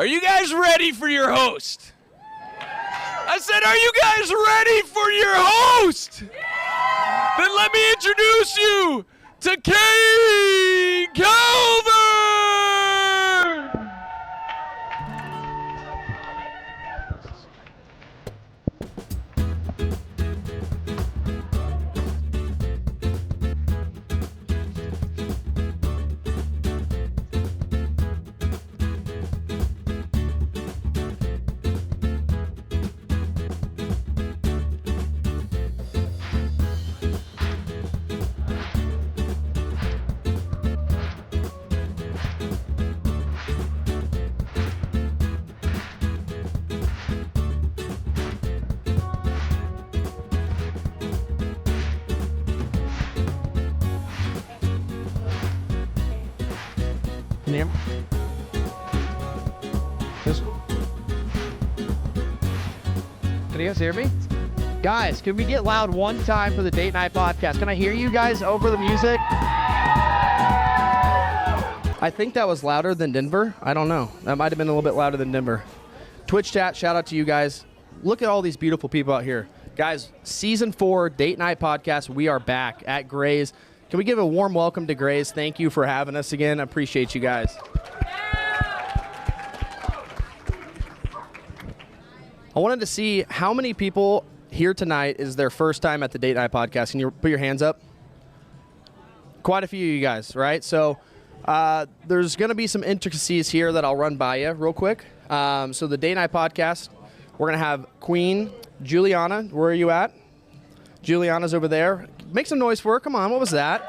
Are you guys ready for your host? I said, are you guys ready for your host? Then let me introduce you to Kane Calvert! Can you guys hear me? Guys, can we get loud one time for the Date Night Podcast? Can I hear you guys over the music? I think that was louder than Denver. I don't know. That might have been a little bit louder than Denver. Twitch chat, shout out to you guys. Look at all these beautiful people out here. Guys, Season 4 Date Night Podcast, we are back at Gray's. Can we give a warm welcome to Gray's? Thank you for having us again. I appreciate you guys. I wanted to see how many people here tonight is their first time at the Date Night Podcast. Can you put your hands up? Quite a few of you guys, right? So there's going to be some intricacies here that I'll run by you real quick. So the Date Night Podcast, we're going to have Kween Juliana. Where are you at? Juliana's over there. Make some noise for her. Come on, what was that?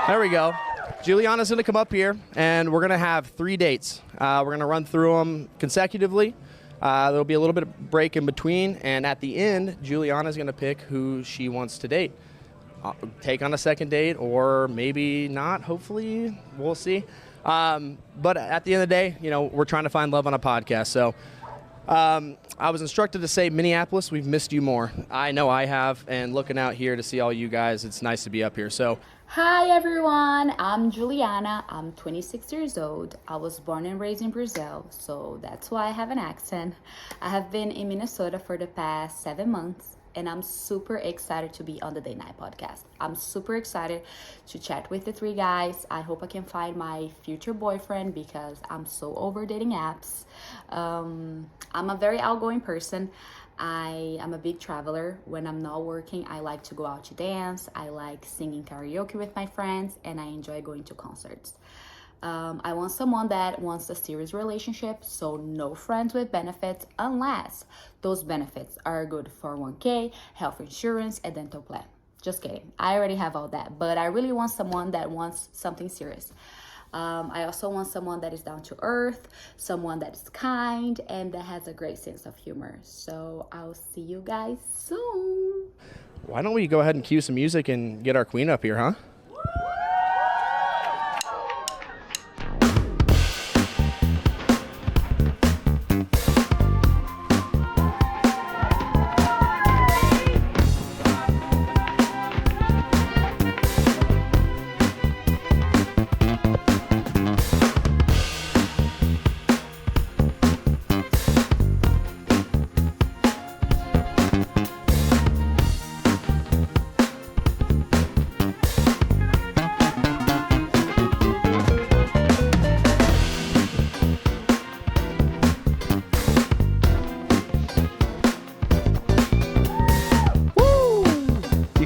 There we go. Juliana's going to come up here, and we're going to have 3 dates. We're going to run through them consecutively. There'll be a little bit of break in between, and at the end, Juliana's going to pick who she wants to date. Take on a second date, or maybe not, hopefully. We'll see. But at the end of the day, you know, we're trying to find love on a podcast. So I was instructed to say, Minneapolis, we've missed you more. I know I have, and looking out here to see all you guys, it's nice to be up here. So. Hi everyone, I'm Juliana. I'm 26 years old. I was born and raised in Brazil, so that's why I have an accent. I have been in Minnesota for the past 7 months, and I'm super excited to be on the Date Night Podcast. I'm super excited to chat with the 3 guys. I hope I can find my future boyfriend because I'm so over dating apps. I'm a very outgoing person. I am a big traveler. When I'm not working, I like to go out to dance. I like singing karaoke with my friends, and I enjoy going to concerts. I want someone that wants a serious relationship, so no friends with benefits unless those benefits are good for 401k, health insurance, and dental plan. Just kidding. I already have all that, but I really want someone that wants something serious. I also want someone that is down to earth, someone that is kind, and that has a great sense of humor. So I'll see you guys soon. Why don't we go ahead and cue some music and get our queen up here, huh?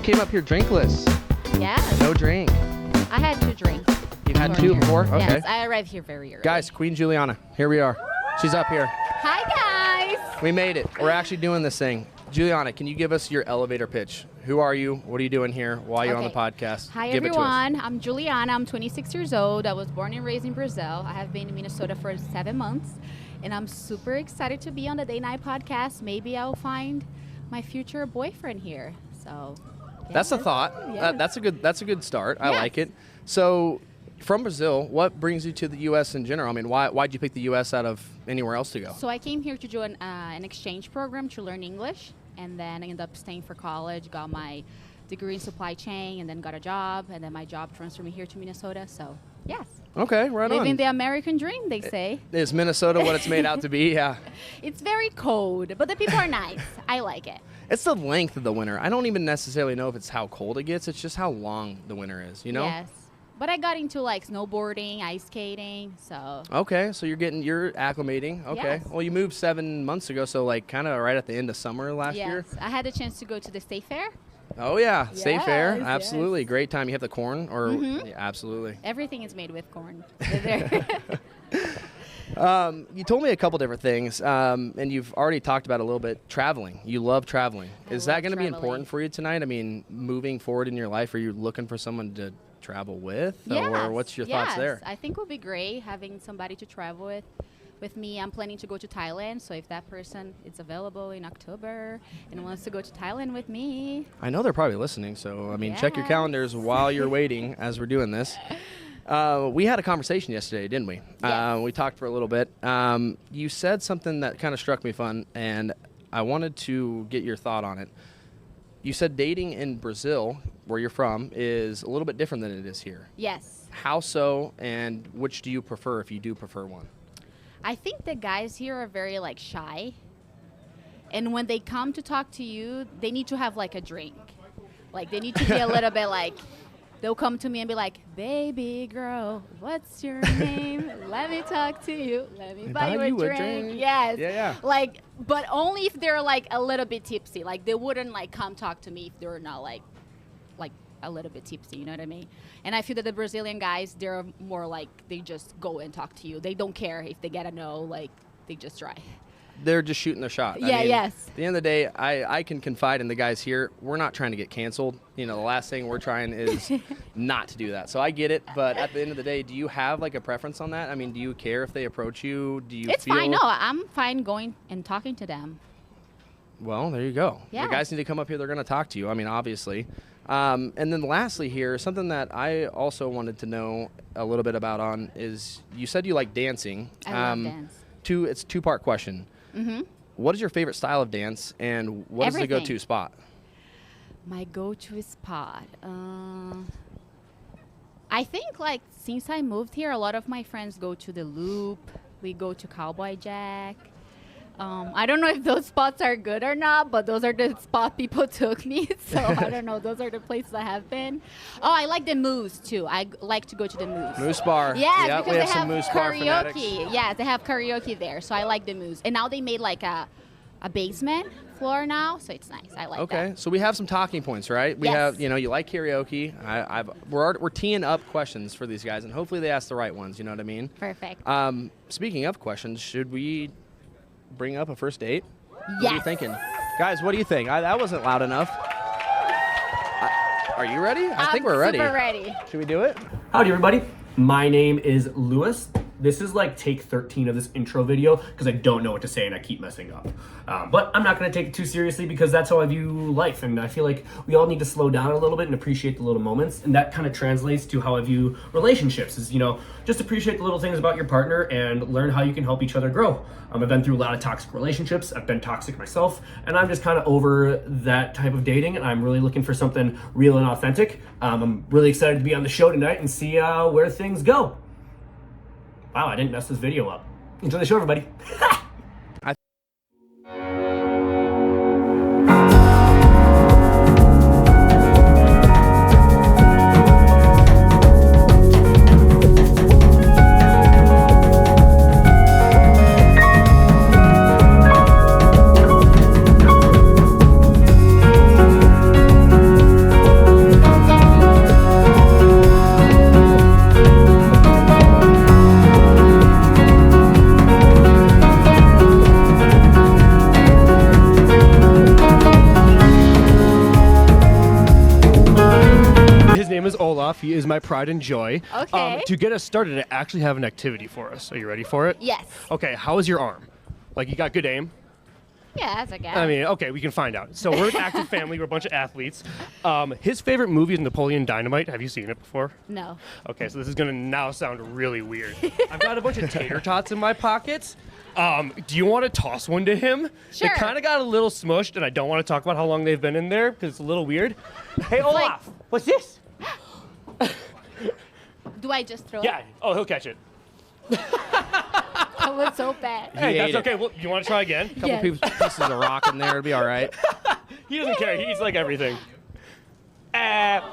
Came up here drinkless. Yeah. No drink. I had 2 drinks. You had 2 before? Okay. Yes, I arrived here very early. Guys, Kween Juliana, here we are. She's up here. Hi, guys. We made it. We're actually doing this thing. Juliana, can you give us your elevator pitch? Who are you? What are you doing here? Why are you on the podcast? Hi, give everyone. I'm Juliana. I'm 26 years old. I was born and raised in Brazil. I have been in Minnesota for 7 months, and I'm super excited to be on the Date Night Podcast. Maybe I'll find my future boyfriend here. So... That's a thought. Yes. That's a good start. I Yes. like it. So, from Brazil, what brings you to the U.S. in general? I mean, why'd you pick the U.S. out of anywhere else to go? So I came here to join an exchange program to learn English, and then I ended up staying for college, got my degree in supply chain, and then got a job, and then my job transferred me here to Minnesota. So, yes. Okay, right on. Living the American dream, they say. Is Minnesota what it's made out to be? Yeah. It's very cold, but the people are nice. I like it. It's the length of the winter. I don't even necessarily know if it's how cold it gets. It's just how long the winter is, you know? Yes. But I got into like snowboarding, ice skating, so. Okay, so you're acclimating. Okay. Yes. Well, you moved 7 months ago, so like kind of right at the end of summer last year. Yes, I had a chance to go to the state fair. Oh yeah, state fair, Yes, absolutely, yes. great time. You have the corn, or yeah, absolutely. Everything is made with corn. There. You told me a couple different things, and you've already talked about a little bit. Traveling, you love traveling. Is that love going to be traveling. important for you tonight? I mean, moving forward in your life, are you looking for someone to travel with, Yes, or what's your thoughts there? I think it would be great having somebody to travel with. With me, I'm planning to go to Thailand, so if that person is available in October and wants to go to Thailand with me. I know they're probably listening, so I mean, check your Yes. calendars while you're waiting as we're doing this. We had a conversation yesterday, didn't we? Yes. We talked for a little bit. You said something that kind of struck me fun, and I wanted to get your thought on it. You said dating in Brazil, where you're from, is a little bit different than it is here. Yes. How so, and which do you prefer if you do prefer one? I think the guys here are very like shy. And when they come to talk to you, they need to have like a drink. Like they need to be a little bit like, they'll come to me and be like, baby girl, what's your name? Let me talk to you. Let me buy you a drink. Yes. Yeah. Like, but only if they're like a little bit tipsy. Like they wouldn't like come talk to me if they're not like a little bit tipsy, you know what I mean? And I feel that the Brazilian guys, they're more like, they just go and talk to you. They don't care if they get a no, like they just try. They're just shooting their shot. Yeah, yes. At the end of the day, I can confide in the guys here. We're not trying to get canceled. You know, the last thing we're trying is not to do that. So I get it, but at the end of the day, do you have like a preference on that? I mean, do you care if they approach you? Do you It's feel fine. No, I'm fine going and talking to them. Well, there you go. Yeah. The guys need to come up here. They're going to talk to you. I mean, obviously. And then lastly here, something that I also wanted to know a little bit about on is you said you like dancing. I love dance. It's a two-part question. Mm-hmm. What is your favorite style of dance, and what is the Everything. go-to spot? My go-to spot. I think like since I moved here, a lot of my friends go to the Loop. We go to Cowboy Jack. I don't know if those spots are good or not, but those are the spot people took me. So I don't know. Those are the places I have been. Oh, I like the Moose too. I like to go to the Moose. Moose Bar. Yes, Yep, because we they have some have Moose Bar fanatics. karaoke. Yes, they have karaoke there. So I like the Moose. And now they made like a basement floor now, so it's nice. I like Okay, that. so we have some talking points, right? We Yes. have, you like karaoke. We're teeing up questions for these guys, and hopefully they ask the right ones. You know what I mean? Perfect. Speaking of questions, should we bring up a first date? What are you Yes. thinking? Guys, what do you think? That wasn't loud enough. Are you ready? I think we're ready. Super ready. Should we do it? Howdy everybody, my name is Lewis. This is like take 13 of this intro video because I don't know what to say and I keep messing up. But I'm not going to take it too seriously because that's how I view life, and I feel like we all need to slow down a little bit and appreciate the little moments, and that kind of translates to how I view relationships is, just appreciate the little things about your partner and learn how you can help each other grow. I've been through a lot of toxic relationships. I've been toxic myself, and I'm just kind of over that type of dating, and I'm really looking for something real and authentic. I'm really excited to be on the show tonight and see where things go. Wow, I didn't mess this video up. Enjoy the show, everybody. His name is Olaf. He is my pride and joy. Okay. To get us started, I actually have an activity for us. Are you ready for it? Yes. Okay, how is your arm? Like, you got good aim? Yes, I guess. I mean, okay, we can find out. So we're an active family. We're a bunch of athletes. His favorite movie is Napoleon Dynamite. Have you seen it before? No. Okay, so this is going to now sound really weird. I've got a bunch of tater tots in my pockets. Do you want to toss one to him? Sure. They kind of got a little smushed, and I don't want to talk about how long they've been in there because it's a little weird. Hey, Olaf, what's this? Do I just throw Yeah. it? Oh, he'll catch it. That was so bad. Hey, ate that's it. okay. Well, you want to try again? Couple Yes. pieces of rock in there. It'll be all right. He doesn't care. He eats like everything. That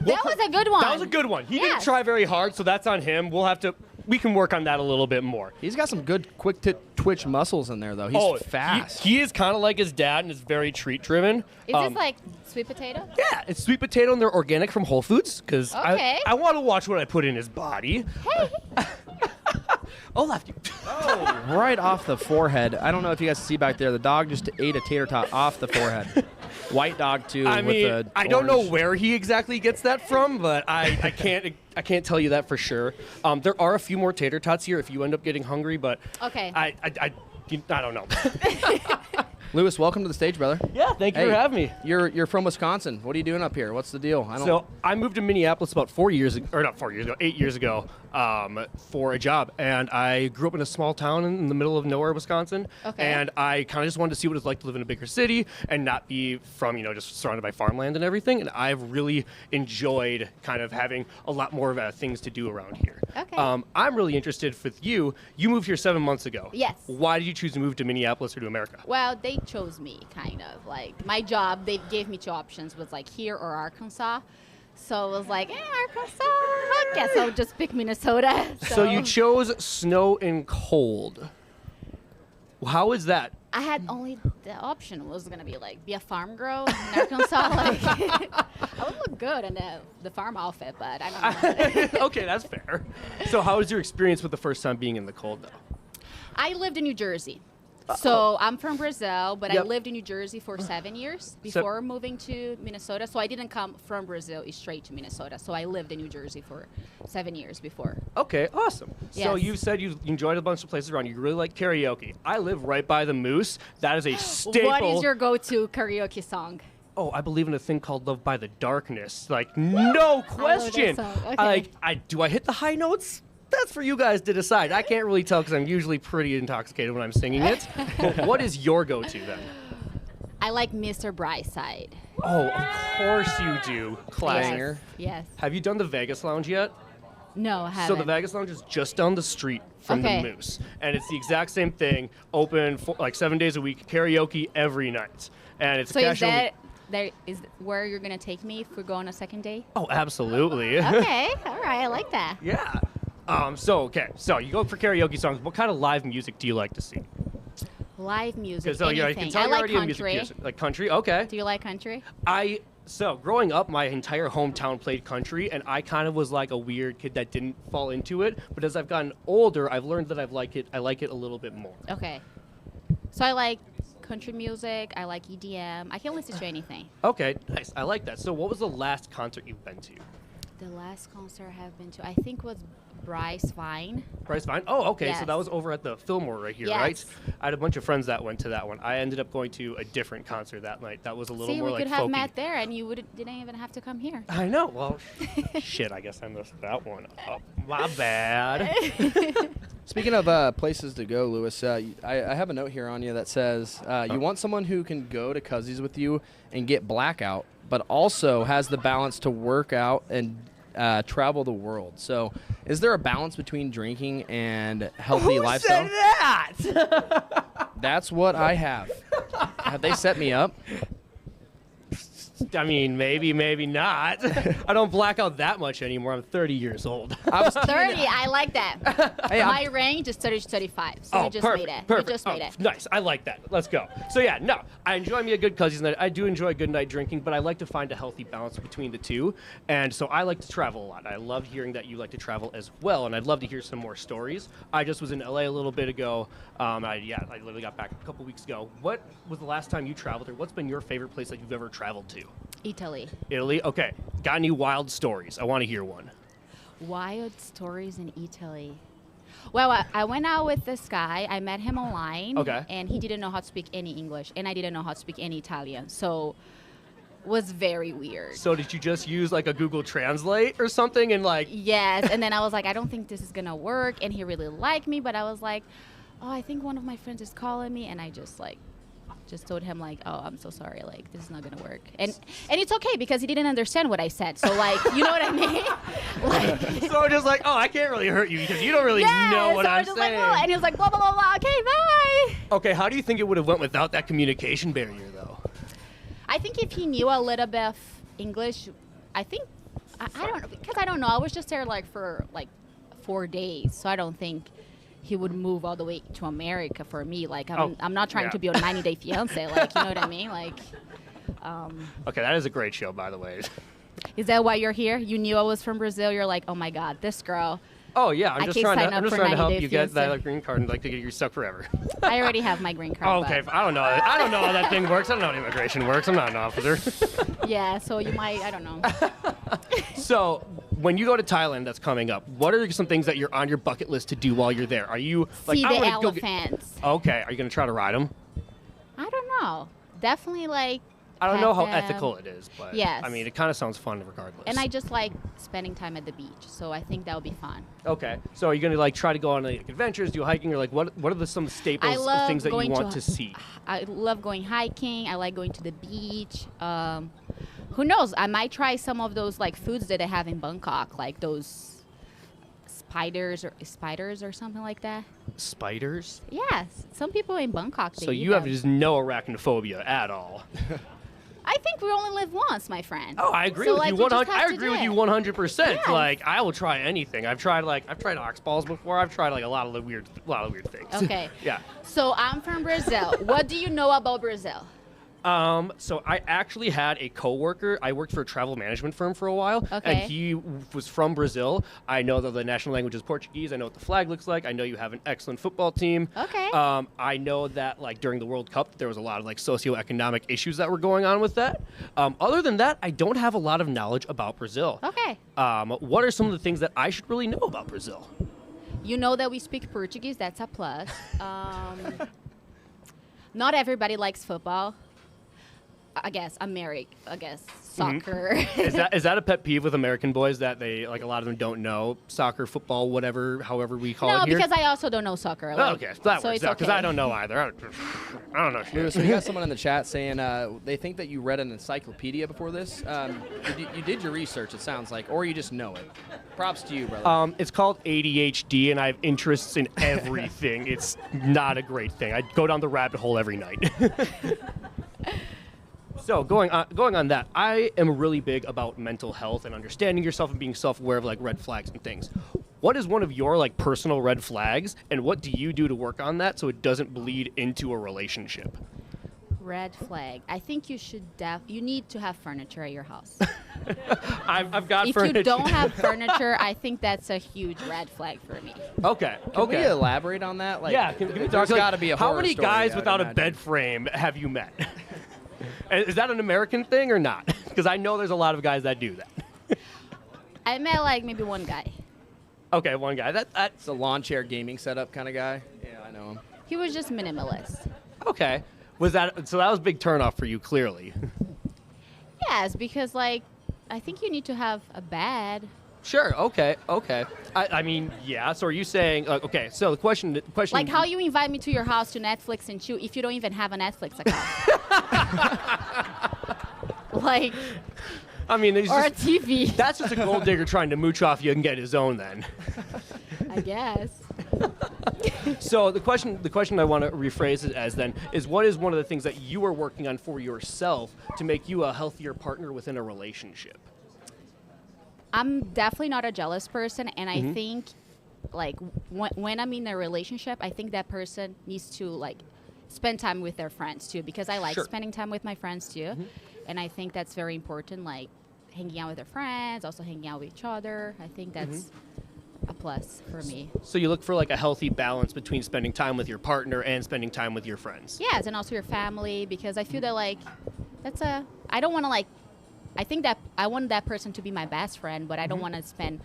was a good one. That was a good one. He didn't Yes. try very hard, so that's on him. We can work on that a little bit more. He's got some good quick twitch muscles in there, though. He's fast. He is kind of like his dad and is very treat driven. Is this like sweet potato? Yeah, it's sweet potato and they're organic from Whole Foods because Okay. I want to watch what I put in his body. Hey. Olaf, you. Right off the forehead. I don't know if you guys see back there. The dog just ate a tater tot off the forehead. White dog too. I with mean, the I don't know orange. where he exactly gets that from, but I can't tell you that for sure. There are a few more tater tots here if you end up getting hungry, but Okay. I don't know. Lewis, welcome to the stage, brother. Yeah, thank you Hey, for having me. You're from Wisconsin. What are you doing up here? What's the deal? So I moved to Minneapolis about 8 years ago, for a job, and I grew up in a small town in the middle of nowhere, Wisconsin. Okay. And I kind of just wanted to see what it's like to live in a bigger city and not be from just surrounded by farmland and everything. And I've really enjoyed kind of having a lot more of things to do around here. Okay. I'm really interested with you. You moved here 7 months ago. Yes. Why did you choose to move to Minneapolis or to America? Well, they chose me, kind of. Like, my job, they gave me two options, was like here or Arkansas. So it was like, Arkansas. I guess I'll just pick Minnesota. So you chose snow and cold. How is that? I had only the option was gonna be like be a farm girl in Arkansas. Like I would look good in the farm outfit, but I don't know. Okay, that's fair. So how was your experience with the first time being in the cold, though? I lived in New Jersey. So I'm from Brazil, but I Yep. lived in New Jersey for 7 years before moving to Minnesota. So I didn't come from Brazil straight to Minnesota. So I lived in New Jersey for 7 years before. Okay, awesome. So Yes. you said you enjoyed a bunch of places around. You really like karaoke. I live right by the Moose. That is a staple. What is your go-to karaoke song? Oh, I believe in a thing called Love by the Darkness. Like, no question. song. Okay. Do I hit the high notes? That's for you guys to decide. I can't really tell because I'm usually pretty intoxicated when I'm singing it. But what is your go-to then? I like Mr. Brightside. Oh, of course you do. Classic. Yes. Yes. Have you done the Vegas Lounge yet? No, I haven't. So the Vegas Lounge is just down the street from Okay. the Moose, and it's the exact same thing. Open for, like 7 days a week, karaoke every night, and it's So a is casual. that there is where you're gonna take me if we go on a second date? Oh, absolutely. Okay, all right, I like that. Yeah. So you go for karaoke songs. What kind of live music do you like to see? Live music, Because you anything. can tell I you're like already a music country. person. Like country, okay. Do you like country? So growing up, my entire hometown played country, and I kind of was like a weird kid that didn't fall into it. But as I've gotten older, I've learned that I like it a little bit more. Okay. So I like country music. I like EDM. I can listen to anything. Okay, nice. I like that. So what was the last concert you've been to? The last concert I have been to, I think, was Bryce Vine. Bryce Vine? Oh, okay. So Yes. that was over at the Fillmore right here, Yes. right? I had a bunch of friends that went to that one. I ended up going to a different concert that night. That was a little See, more we like could have folky. met there, and you didn't even have to come here. I know. Well, shit. I guess I messed that one up. My bad. Speaking of places to go, Lewis, I have a note here on you that says you want someone who can go to Cuzzies with you and get blackout, but also has the balance to work out and travel the world. So, is there a balance between drinking and healthy lifestyle? Who said that? That's what I have. Have they set me up? I mean, maybe not. I don't black out that much anymore. I'm 30 years old. I was 30, I like that. Hey, I'm- My range is 30 to 35, so we just perfect, made it. perfect. We just made Oh, it. Nice. I like that. Let's go. So yeah, no, I enjoy me a good Cousins night. I do enjoy a good night drinking, but I like to find a healthy balance between the two. And so I like to travel a lot. I love hearing that you like to travel as well, and I'd love to hear some more stories. I just was in LA a little bit ago. I literally got back a couple weeks ago. What was the last time you traveled, or what's been your favorite place that you've ever traveled to? Italy. Italy? Okay. Got any wild stories? I want to hear one. Wild stories in Italy. Well, I went out with this guy. I met him online. Okay. And he didn't know how to speak any English, and I didn't know how to speak any Italian. So was very weird. So did you just use like a Google Translate or something and like... Yes, and then I was like, I don't think this is gonna work, and he really liked me, but I was like, oh, I think one of my friends is calling me, and I just like just told him like, oh, I'm so sorry, like this is not gonna work, and it's okay because he didn't understand what I said, so like, you know what I mean? Like, So just like, oh, I can't really hurt you because you don't really know what so I I'm was just saying. like, well, and he was like, blah blah blah blah. Okay, bye. Okay, how do you think it would have went without that communication barrier, though? I think if he knew a little bit of English, I think I don't know, because I don't know. I was just there like for like 4 days, so I don't think he would move all the way to America for me. Like I'm not trying to be a 90-day fiance. Like, you know what I mean? Like. Okay, that is a great show, by the way. Is that why you're here? You knew I was from Brazil. You're like, oh my God, this girl. Oh yeah, I'm just trying to help you get 90-day that green card and like to get you stuck forever. I already have my green card. Oh, okay, I don't know how that thing works. I don't know how immigration works. I'm not an officer. Yeah, so you might. I don't know. So when you go to Thailand, that's coming up. What are some things that you're on your bucket list to do while you're there? Are you like, See I'm the gonna go elephants. Okay, are you gonna try to ride them? I don't know. Definitely like. I don't know how pet them. ethical it is, but Yes. I mean, it kind of sounds fun regardless. And I just like spending time at the beach, so I think that would be fun. Okay, so are you gonna like try to go on like adventures, do hiking, or like what are some staples I of love things that you going want to see? I love going hiking. I like going to the beach. Who knows? I might try some of those like foods that they have in Bangkok, like those spiders or something like that. Spiders? Yes, some people in Bangkok. They So eat you have them. just no arachnophobia at all. I think we only live once, my friend. Oh, I agree So, with like, you. we just 100. have I to agree do with you it. 100%. Yes. Like I will try anything. I've tried ox balls before. I've tried like a lot of weird things. Okay. Yeah. So I'm from Brazil. What do you know about Brazil? So I actually had a coworker. I worked for a travel management firm for a while, and Okay. he was from Brazil. I know that the national language is Portuguese. I know what the flag looks like. I know you have an excellent football team. Okay. I know that like during the World Cup, there was a lot of like socioeconomic issues that were going on with that. Other than that, I don't have a lot of knowledge about Brazil. Okay. What are some of the things that I should really know about Brazil? You know that we speak Portuguese. That's a plus. Not everybody likes football. I guess soccer. Is that a pet peeve with American boys that they like a lot of them don't know soccer, football, whatever, however we call No, it here? because I also don't know soccer. Like, Okay, that so works it's out because okay. I don't know either. I don't know shit. So we got someone in the chat saying they think that you read an encyclopedia before this. You did your research, it sounds like, or you just know it. Props to you, brother. It's called ADHD, and I have interests in everything. It's not a great thing. I go down the rabbit hole every night. So going on that, I am really big about mental health and understanding yourself and being self-aware of like red flags and things. What is one of your like personal red flags, and what do you do to work on that so it doesn't bleed into a relationship? Red flag. I think you should you need to have furniture at your house. I've got If furniture. you don't have furniture, I think that's a huge red flag for me. Okay. Can we elaborate on that? Like, Yeah, can we talk? there's Like, got to be a how horror many story, guys I'd without a imagine. bed frame have you met? Is that an American thing or not? Because I know there's a lot of guys that do that. I met like maybe one guy. Okay, one guy. That's It's a lawn chair gaming setup kind of guy. Yeah, I know him. He was just minimalist. okay. Was that so? That was a big turnoff for you, clearly. Yes, because like I think you need to have a bed. Sure. Okay. I mean, yeah. So are you saying? Okay. So the question. Like how you invite me to your house to Netflix and chill if you don't even have a Netflix account. Like, I mean, there's or a just, TV. that's just a gold digger trying to mooch off you and get his own. Then. I guess. So the question I want to rephrase it as then is, what is one of the things that you are working on for yourself to make you a healthier partner within a relationship? I'm definitely not a jealous person, and I think, like, when I'm in a relationship, I think that person needs to, like, spend time with their friends, too, because I like Sure. spending time with my friends, too, and I think that's very important, like, hanging out with their friends, also hanging out with each other. I think that's a plus for me. So you look for like a healthy balance between spending time with your partner and spending time with your friends. Yes, and also your family, because I feel that, like, I don't want to, like, I think that I want that person to be my best friend, but I don't want to spend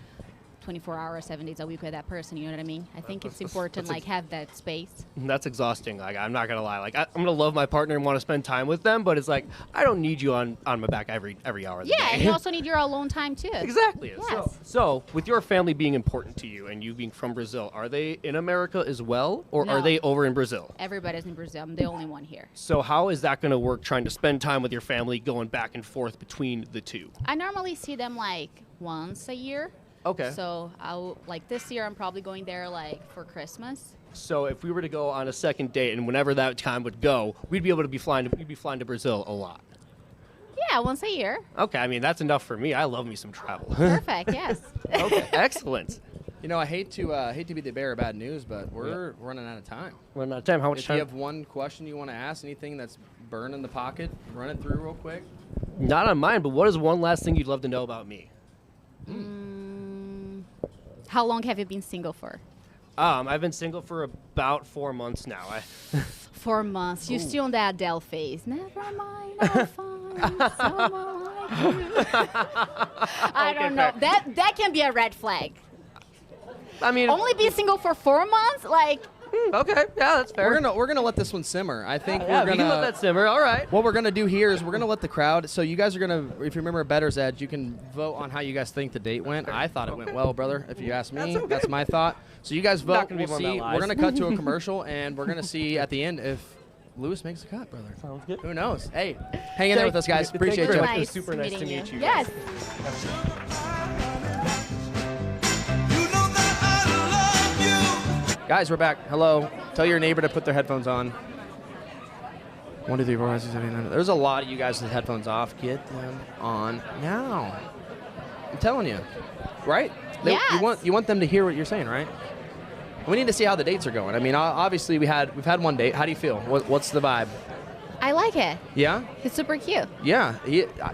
24 hours, 7 days a week with that person. You know what I mean? I think it's important, like, have that space. That's exhausting. Like, I'm not gonna lie. Like, I'm gonna love my partner and want to spend time with them, but it's like I don't need you on my back every hour of the Yeah, day. and you also need your alone time too. Exactly. Yes. So, with your family being important to you and you being from Brazil, are they in America as well, or are No. they over in Brazil? Everybody's in Brazil. I'm the only one here. So, how is that going to work? Trying to spend time with your family, going back and forth between the two. I normally see them like once a year. Okay. So like this year, I'm probably going there like for Christmas. So, if we were to go on a second date, and whenever that time would go, we'd be able to be flying. We'd be flying to Brazil a lot. Yeah, once a year. Okay, I mean that's enough for me. I love me some travel. Perfect. Yes. Okay, excellent. You know, I hate to be the bearer of bad news, but we're running out of time. Running out of time. How much If time? you have one question you want to ask, anything that's burned in the pocket, run it through real quick. Not on mine, but what is one last thing you'd love to know about me? How long have you been single for? I've been single for about 4 months now. 4 months. You're still on that Adele phase. Never mind, I'll find someone like you. I don't know. That can be a red flag. I mean, Only being single for 4 months, like. okay, yeah, that's fair. We're gonna let this one simmer. I think Yeah, we're we can let gonna. that simmer. All right. What we're gonna do here is we're gonna let the crowd. So you guys are gonna, if you remember Better's Edge, you can vote on how you guys think the date went. I thought it went well, brother. If you ask me, that's my thought. So you guys Not vote. gonna be We'll one that see. lies. We're gonna cut to a commercial, and we're gonna see at the end if Lewis makes the cut, brother. Sounds good. Who knows? Hey, hang in there with us, guys. Thank you Appreciate very you. much. It was Nice super nice to meeting meet you Yes. Guys, we're back. Hello. Tell your neighbor to put their headphones on. 1, 2, 3, 4, 5, 6, 7, 8, 9. There's a lot of you guys with headphones off. Get them on now. I'm telling you, right? Yes. You want them to hear what you're saying, right? We need to see how the dates are going. I mean, obviously we've had one date. How do you feel? What's the vibe? I like it. Yeah, He's super cute. yeah.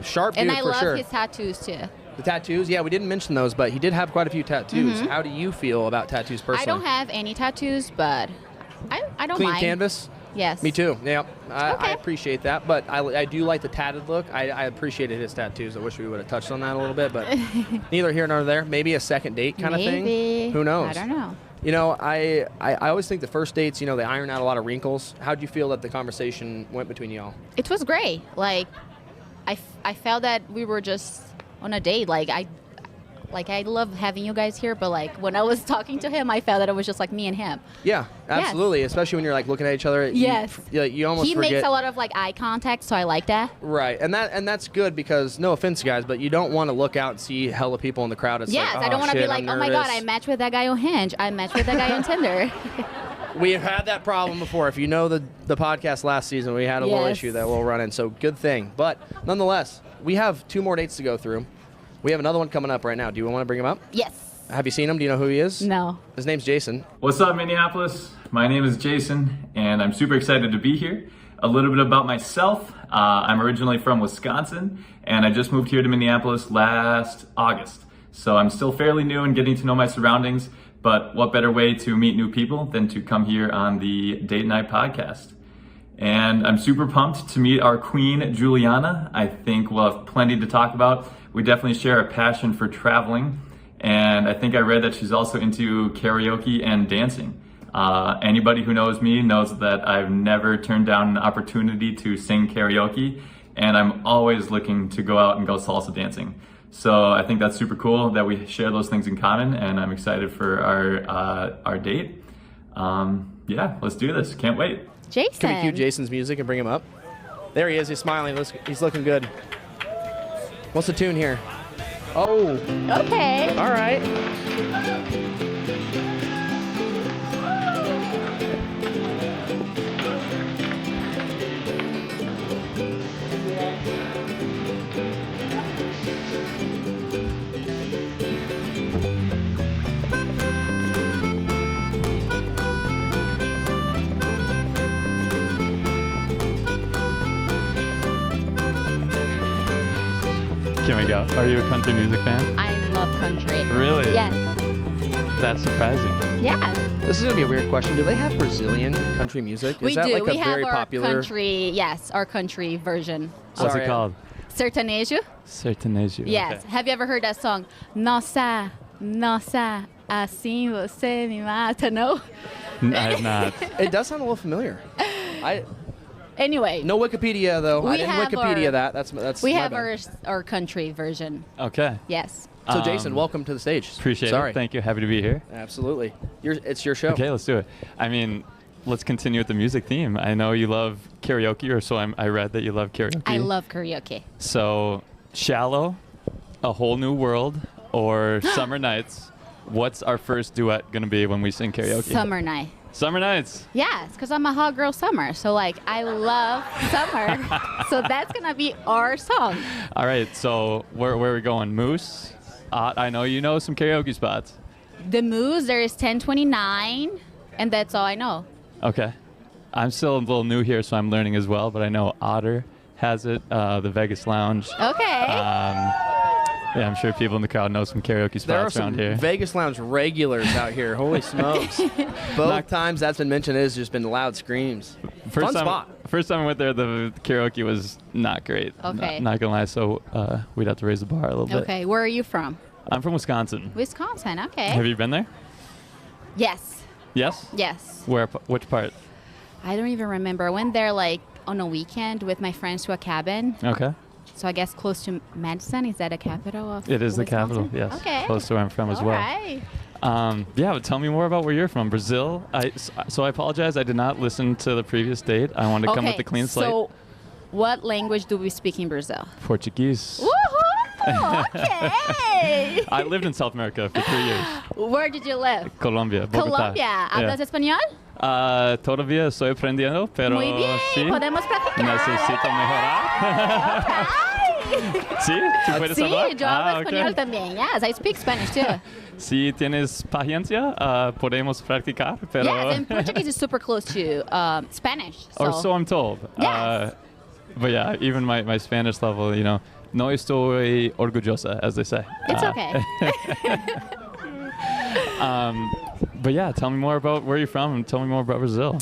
Sharp dude And I for love sure. his tattoos too. The tattoos, yeah, we didn't mention those, but he did have quite a few tattoos. How do you feel about tattoos personally? I don't have any tattoos, but I don't Clean mind. canvas. Yes. Me too. Yeah, I Okay. appreciate that, but I do like the tatted look. I appreciated his tattoos. I wish we would have touched on that a little bit, but neither here nor there. Maybe a second date kind of thing. Maybe. Who knows? I don't know. You know, I always think the first dates, you know, they iron out a lot of wrinkles. How'd you feel that the conversation went between y'all? It was great. Like, I felt that we were just on a date. Like I love having you guys here, but like when I was talking to him, I felt that it was just like me and him. Yeah, absolutely. Especially when you're like looking at each other. Yes. You almost He forget. makes a lot of like eye contact, so I like that. Right, and that's good because no offense, guys, but you don't want to look out and see hella people in the crowd. It's Yes, like, I don't want to be shit, like, I'm oh my god, nervous." I matched with that guy on Hinge. I matched with that guy on Tinder. We've had that problem before. If you know the podcast last season, we had a little Yes. issue that we'll run in. So good thing. But nonetheless, we have 2 more dates to go through. We have another one coming up right now. Do you want to bring him up? Yes. Have you seen him? Do you know who he is? No. His name's Jason. What's up, Minneapolis? My name is Jason, and I'm super excited to be here. A little bit about myself. I'm originally from Wisconsin, and I just moved here to Minneapolis last August. So I'm still fairly new and getting to know my surroundings, but what better way to meet new people than to come here on the Date Night podcast? And I'm super pumped to meet our queen, Juliana. I think we'll have plenty to talk about. We definitely share a passion for traveling. And I think I read that she's also into karaoke and dancing. Anybody who knows me knows that I've never turned down an opportunity to sing karaoke, and I'm always looking to go out and go salsa dancing. So I think that's super cool that we share those things in common, and I'm excited for our date. Yeah, let's do this. Can't wait. Jason. Can we cue Jason's music and bring him up? There he is. He's smiling. He's looking good. What's the tune here? Oh, Okay. all right. Can we go? Are you a country music fan? I love country. Really? Yes. That's surprising. Yeah. This is gonna be a weird question. Do they have Brazilian country music? Is We that do. like We a have very our popular? country. Yes, our country version. What's Sorry. it called? Sertanejo. Sertanejo. Yes. Okay. Have you ever heard that song? Nossa Nossa, assim você me mata. No? I have not. It does sound a little familiar. Anyway, No Wikipedia though. I We didn't have Wikipedia our- that. That's we my have bad. our country version. Okay. Yes. So Jason, Um, welcome to the stage. Appreciate Sorry. it. Thank you. Happy to be here. Absolutely. It's your show. Okay, let's do it. I mean, let's continue with the music theme. I know you love karaoke, or so I read that you love karaoke. I love karaoke. So, Shallow, A Whole New World, or Summer Nights. What's our first duet going to be when we sing karaoke? Summer night. Summer Nights. Yes, because I'm a hot girl summer. So, like, I love summer. So that's going to be our song. All right, so where are we going? Moose? I know you know some karaoke spots. The Moose, there is 1029, and that's all I know. Okay. I'm still a little new here, so I'm learning as well, but I know Otter has it, the Vegas Lounge. Okay. Yeah, I'm sure people in the crowd know some karaoke There are spots around some here. Vegas Lounge regulars out here. Holy smokes. Both times that's been mentioned, it's just been loud screams. Fun spot. First time I went there, the karaoke was not great. Okay. Not gonna lie, so we'd have to raise the bar a little bit. Okay, where are you from? I'm from Wisconsin. Wisconsin, okay. Have you been there? Yes. Yes? Yes. Which part? I don't even remember. I went there like on a weekend with my friends to a cabin. Okay. So I guess close to Madison. Is that a capital of It is the capital, Wisconsin? yes. Okay. Close to where I'm from as All well. right. Yeah, but tell me more about where you're from. Brazil. So I apologize. I did not listen to the previous date. I wanted to come with a clean slate. So what language do we speak in Brazil? Portuguese. Woohoo! Okay. I lived in South America for 3 years. Where did you live? Colombia, Bogotá. Colombia. ¿Hablas español? Todavía estoy aprendiendo, pero Muy bien. sí. Podemos practicar. Necesito mejorar. ¿Sí? ¿Tú puedes Sí, hablar? yo hablo ok. español también. Yes, I speak Spanish too. Si tienes paciencia, podemos practicar, pero... Yes, and Portuguese is super close to Spanish. Or so I'm told. Yes. But yeah, even my Spanish level, you know, no estoy orgullosa, as they say. It's okay. But yeah, tell me more about where you're from and tell me more about Brazil.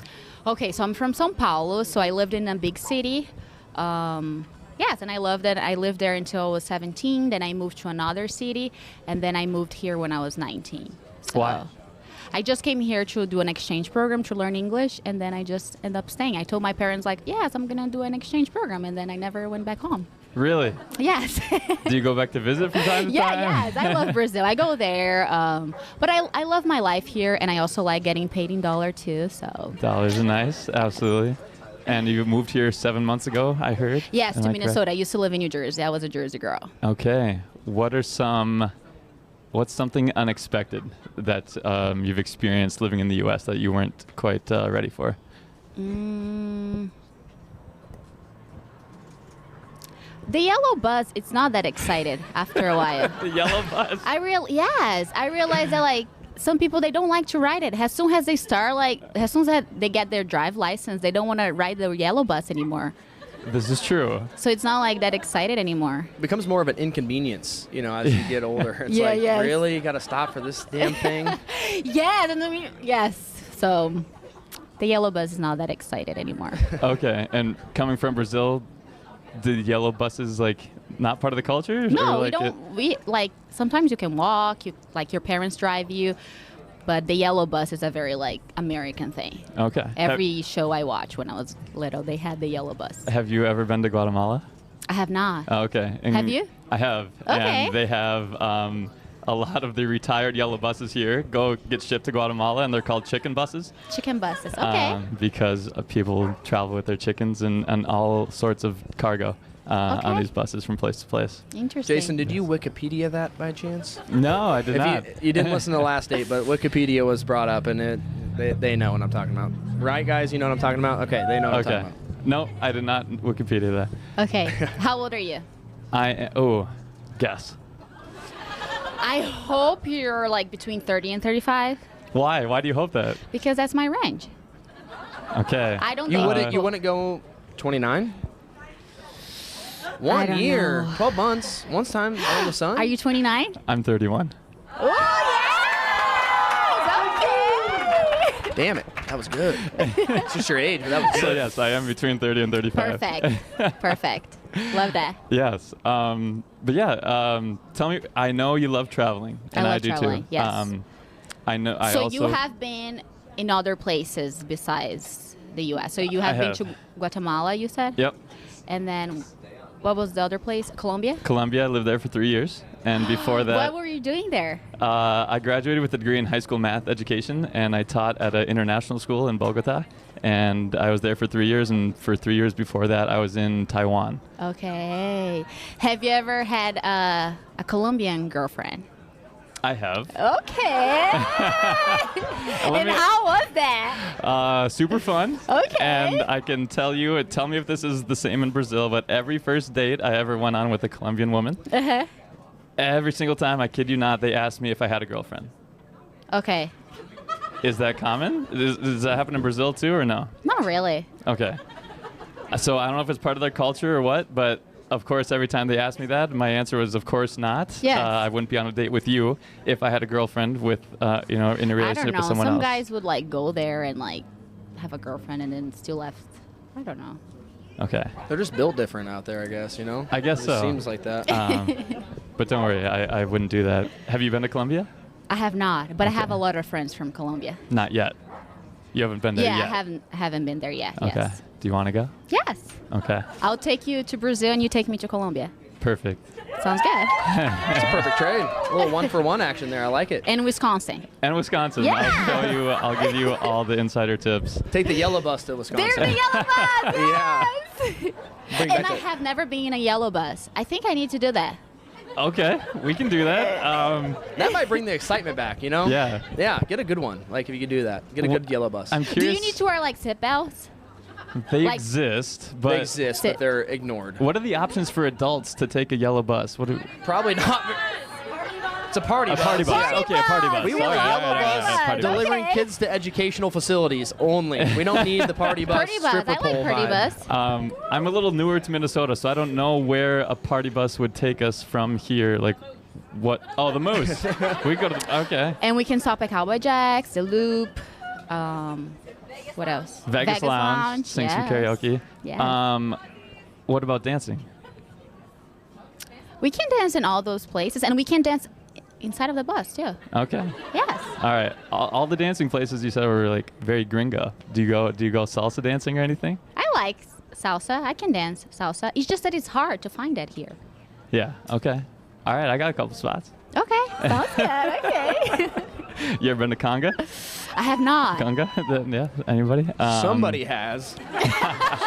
Okay, so I'm from São Paulo, so I lived in a big city. Yes, and I loved it. I lived there until I was 17. Then I moved to another city, and then I moved here when I was 19. So Why? I just came here to do an exchange program to learn English, and then I just ended up staying. I told my parents, like, yes, I'm going to do an exchange program, and then I never went back home. Really? Yes. Do you go back to visit from time to Yeah, time? yes. I love Brazil. I go there. But I love my life here, and I also like getting paid in dollar, too, so... Dollars are nice, absolutely. And you moved here 7 months ago, I heard? Yes, Am to I Minnesota. correct? I used to live in New Jersey. I was a Jersey girl. Okay. What's something unexpected that you've experienced living in the U.S. that you weren't quite ready for? The yellow bus, it's not that excited after a while. The yellow bus. I realized that, like, some people, they don't like to ride it. As soon as they start, like, as soon as they get their drive license, they don't want to ride the yellow bus anymore. This is true. So it's not like that excited anymore. It becomes more of an inconvenience, you know, as you get older. It's Yeah, like, yes. really? You got to stop for this damn thing? Yes, and then yes. So the yellow bus is not that excited anymore. Okay. And coming from Brazil, the yellow bus is like not part of the culture? No, Or, we like, don't. We like sometimes you can walk. You like your parents drive you, but the yellow bus is a very like American thing. Okay. Every show I watched when I was little, they had the yellow bus. Have you ever been to Guatemala? I have not. Oh, okay. And Have you? I have. Okay. And they have a lot of the retired yellow buses here go get shipped to Guatemala, and they're called chicken buses. Chicken buses. Okay. Because people travel with their chickens and all sorts of cargo on Okay. these buses from place to place. Interesting. Jason, did you Wikipedia that by chance? No, I did If not. you didn't listen to the last date, but Wikipedia was brought up, and they know what I'm talking about. Right, guys? You know what I'm talking about? Okay, they know what I'm Okay. talking about. No, I did not Wikipedia that. Okay. How old are you? Guess. I hope you're like between 30 and 35 Why? Why do you hope that? because that's my range. Okay. I don't You think wouldn't go 29? I 1 don't year, know. 12 months, once time on the sun. Are you 29? I'm 31. Oh, yes! Okay! Damn it, that was good. It's just your age, but that was So good. yes, I am between 30 and 35. Perfect. Perfect. Love that. Yes. But yeah, tell me. I know you love traveling, and love do traveling, too. yes. I know. So you have been in other places besides the U.S. So you have been have. to Guatemala, you said? Yep. And then what was the other place? Colombia? Colombia. I lived there for 3 years, and before that, What were you doing there? I graduated with a degree in high school math education, and I taught at an international school in Bogota. And I was there for 3 years, and for 3 years before that, I was in Taiwan. Okay. Have you ever had a Colombian girlfriend? I have. Okay. And how was that? Super fun. Okay. And I can tell you, tell me if this is the same in Brazil, but every first date I ever went on with a Colombian woman, Uh-huh. every single time, I kid you not, they asked me if I had a girlfriend. Okay. Is that common? Does that happen in Brazil too, or no? Not really. Okay. So I don't know if it's part of their culture or what, but of course, every time they asked me that, my answer was, of course not. Yes. I wouldn't be on a date with you if I had a girlfriend with, in a I don't relationship know. with someone Some else. guys would like go there and like have a girlfriend and then still left. I don't know. Okay. They're just built different out there, I guess, you know? I guess It so. seems like that. But don't worry, I wouldn't do that. Have you been to Colombia? I have not, but I have a lot of friends from Colombia. Not yet. You haven't been there Yeah, yet? I haven't been there yet. Okay. Yes. Do you want to go? Yes. Okay. I'll take you to Brazil and you take me to Colombia. Perfect. Sounds good. It's a perfect trade. A little 1-for-1 action there. I like it. In Wisconsin. And Wisconsin. Yeah. I'll show you. I'll give you all the insider tips. Take the yellow bus to Wisconsin. There's the yellow bus. Yeah. Yes. Bring And back I the- have never been in a yellow bus. I think I need to do that. Okay, we can do that. That might bring the excitement back, you know? Yeah. Yeah, get a good one. Like, if you could do that. Get a good yellow bus. I'm Do curious. you need to wear like seat belts? They like- exist, but They exist, but they're ignored. what are the options for adults to take a yellow bus? What do, Probably not. It's a party bus. party bus. Yeah. Okay, a party bus. We want a All right, yellow all right, all right, bus party bus. delivering Okay. kids to educational facilities only. We don't need the party bus. Party bus. I stripper like pole party vibe. bus. I'm a little newer to Minnesota, so I don't know where a party bus would take us from here. Like, what? Oh, the Moose. We go to. Okay. And we can stop at Cowboy Jack's, the Loop. What else? Vegas Lounge. Sing some yes. karaoke. Yeah. What about dancing? We can dance in all those places, and we can dance inside of the bus too. Okay. Yes. All right. All the dancing places you said were like very gringo. Do you go salsa dancing or anything? I like salsa. I can dance salsa. It's just that it's hard to find that here. Yeah. Okay. All right. I got a couple spots. Okay. Sounds good. Okay. You ever been to Conga? I have not. Conga? Yeah. Anybody? Somebody has.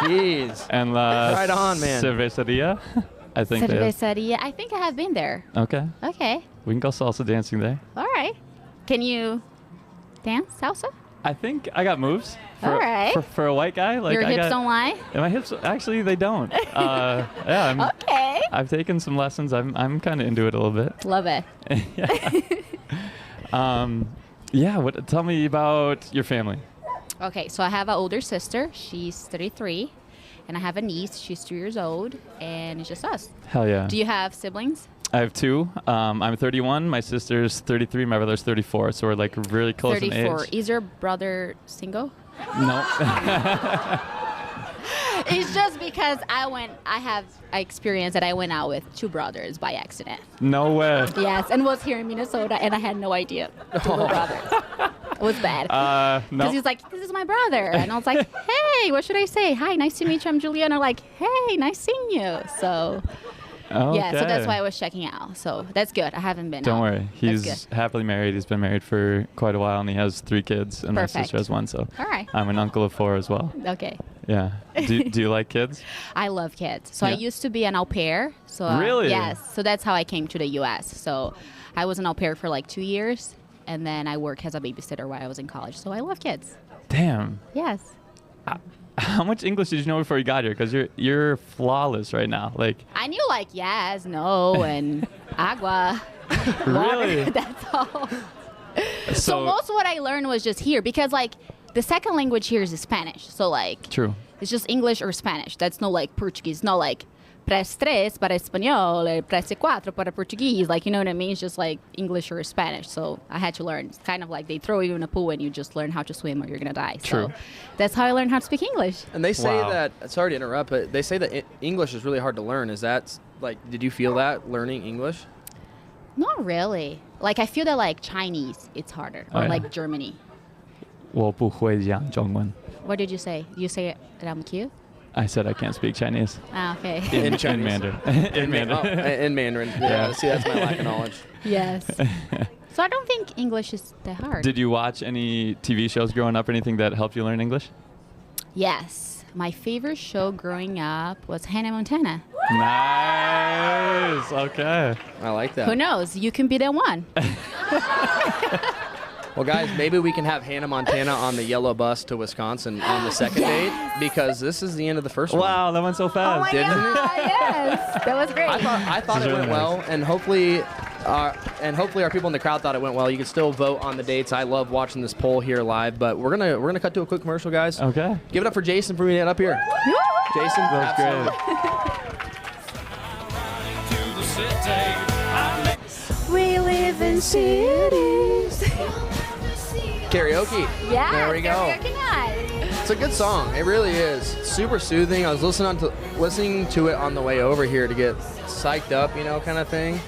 Jeez. And Right on, man. Cerveceria. I think they have. Cerveceria. I think I have been there. Okay. Okay. We can go salsa dancing there. All right. Can you dance salsa? I think I got moves. For, All right. For a white guy, like Your I hips got, don't lie. And my hips actually they don't. Yeah. Okay. I've taken some lessons. I'm kind of into it a little bit. Love it. Yeah. What? Tell me about your family. Okay, so I have an older sister. She's 33. And I have a niece. She's 2 years old. And it's just us. Hell yeah. Do you have siblings? I have two. I'm 31. My sister's 33. My brother's 34. So we're like really close in 34. age. Is your brother single? No. It's just because I experienced that I went out with two brothers by accident. No way. Yes, and was here in Minnesota, and I had no idea they were brothers. It was bad. Because No. he's like, this is my brother. And I was like, hey, what should I say? Hi, nice to meet you. I'm Juliana. Like, hey, nice seeing you. So, yeah, so that's why I was checking out. So that's good. I haven't been Don't out. worry. That's He's good. happily married. He's been married for quite a while, and he has 3 kids, and my Perfect. sister has 1. So All right. I'm an uncle of 4 as well. Okay. Yeah. Do you like kids? I love kids. So I Yeah. used to be an au pair. So Really? Yes. So that's how I came to the U.S. So I was an au pair for like 2 years, and then I worked as a babysitter while I was in college. So I love kids. Damn. Yes. How much English did you know before you got here? Because you're flawless right now. Like, I knew like yes, no, and agua. really? Water. That's all. So most of what I learned was just here because like the second language here is Spanish. So like True. it's just English or Spanish. That's no like Portuguese, no like press 3 para español, press 4 para Portuguese. Like, you know what I mean? It's just like English or Spanish. So I had to learn. It's kind of like they throw you in a pool and you just learn how to swim or you're going to die. True. So that's how I learned how to speak English. And they say Wow. that, sorry to interrupt, but they say that English is really hard to learn. Is that, like, did you feel that learning English? Not really. Like, I feel that, like, Chinese, it's harder. Oh, Or, yeah. like, Germany. 我不会讲中文. What did you say? You say that I'm cute? I said I can't speak Chinese. Ah, okay. In In Chinese. Mandarin. in Oh, Mandarin. in Mandarin. Yeah, see, that's my lack of knowledge. Yes. So I don't think English is that hard. Did you watch any TV shows growing up or anything that helped you learn English? Yes. My favorite show growing up was Hannah Montana. Nice. Okay. I like that. Who knows? You can be the one. Well, guys, maybe we can have Hannah Montana on the yellow bus to Wisconsin on the second date, because this is the end of the first one. Wow, that went so fast. Oh my Didn't it? God, yes. That was great. I thought This it is went really well, and hopefully our people in the crowd thought it went well. You can still vote on the dates. I love watching this poll here live, but we're gonna cut to a quick commercial, guys. Okay. Give it up for Jason for being up here. Jason, That was absolutely. great. We live in cities. Karaoke. Yeah. There we go. Karaoke night. It's a good song. It really is. Super soothing. I was listening to it on the way over here to get psyched up, you know, kind of thing.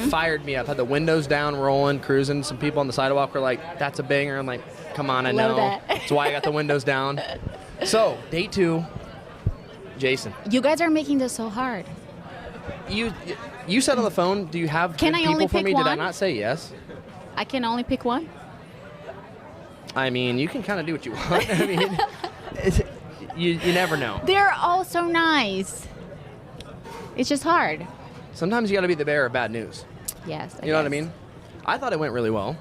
Fired me up. Had the windows down, rolling, cruising. Some people on the sidewalk were like, "That's a banger." I'm like, "Come on, I Love know." that. That's why I got the windows down. So, date 2, Jason. You guys are making this so hard. You said on the phone, do you have Can good I people only for pick me? Did I one? not say yes? I can only pick one. I mean, you can kind of do what you want. I mean, you never know. They're all so nice. It's just hard. Sometimes you got to be the bearer of bad news. Yes. You know what I mean? I thought it went really well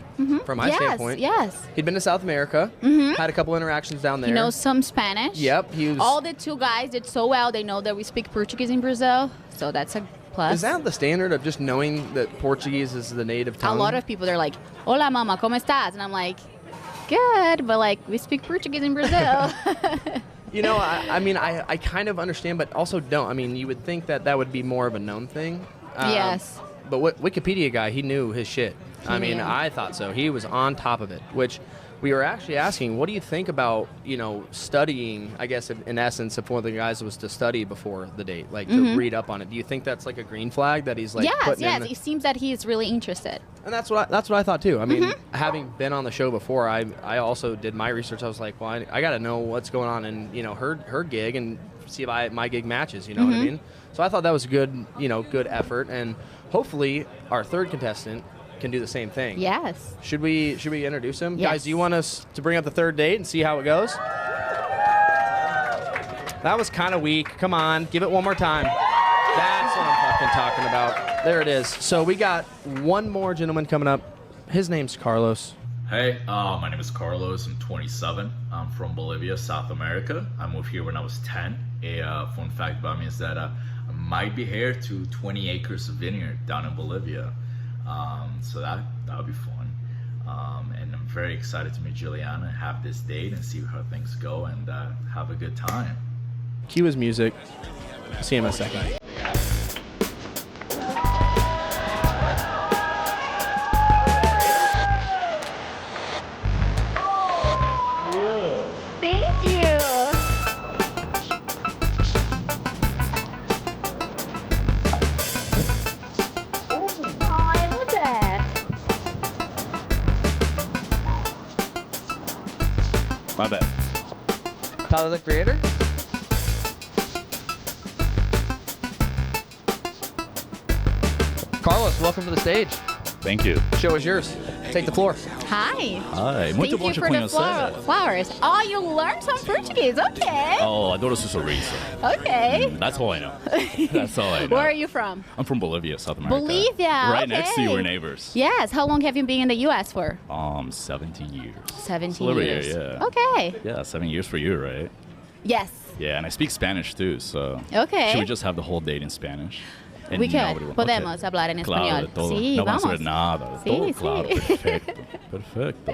from my Yes, standpoint. yes. He'd been to South America, had a couple interactions down there. He knows some Spanish. Yep, he was. All the 2 guys did so well. They know that we speak Portuguese in Brazil, so that's a plus. Is that the standard of just knowing that Portuguese is the native a tongue? lot of people? They're like, "Hola, mama, cómo estás?" And I'm like, "Good," but like we speak Portuguese in Brazil. You know, I mean, I kind of understand, but also don't. I mean, you would think that would be more of a known thing. Yes. But Wikipedia guy, he knew his shit. I mean, knew. I thought so. He was on top of it, which we were actually asking, what do you think about, you know, studying, I guess, in essence, if one of the guys was to study before the date, like to read up on it. Do you think that's like a green flag that he's like yes, putting yes. in? It seems that he is really interested. And that's what I thought too. I mean, having been on the show before, I also did my research. I was like, well, I got to know what's going on in, you know, her gig and see if my gig matches. You know what I mean? So I thought that was good, you know, good effort, and hopefully our third contestant can do the same thing. Yes. Should we introduce him? Yes. Guys, do you want us to bring up the third date and see how it goes? That was kind of weak. Come on, give it one more time. That's what I'm fucking talking about. There it is. So we got one more gentleman coming up. His name's Carlos. Hey, my name is Carlos. I'm 27. I'm from Bolivia, South America. I moved here when I was 10. A fun fact about me is that I might be heir to 20 acres of vineyard down in Bolivia. So that would be fun. And I'm very excited to meet Juliana and have this date and see how things go and have a good time. Cue his music. See him in a second. Thank you. Oh, I love that. My bad. Tyler, the creator? Carlos, welcome to the stage. Thank you. Show is yours. Take the floor. Hi. Hi, muito Thank bom you te for the conhecer. flowers. Oh, you learned some Portuguese. Okay. Oh, adoro seu sorriso. Okay. That's all I know. That's all I know. Where are you from? I'm from Bolivia, South America. Bolivia. Right next to you, okay. we're neighbors. Yes. How long have you been in the U.S. for? 17 years. 17 Bolivia, years. yeah. Okay. Yeah, 7 years for you, right? Yes. Yeah, and I speak Spanish too, so. Okay. Should we just have the whole date in Spanish? And We could. nobody will- Podemos okay. hablar en Claro, español. de todo. Sí, no vamos a vamos. ver nada. De Sí, todo, sí. claro. Perfecto. Perfecto.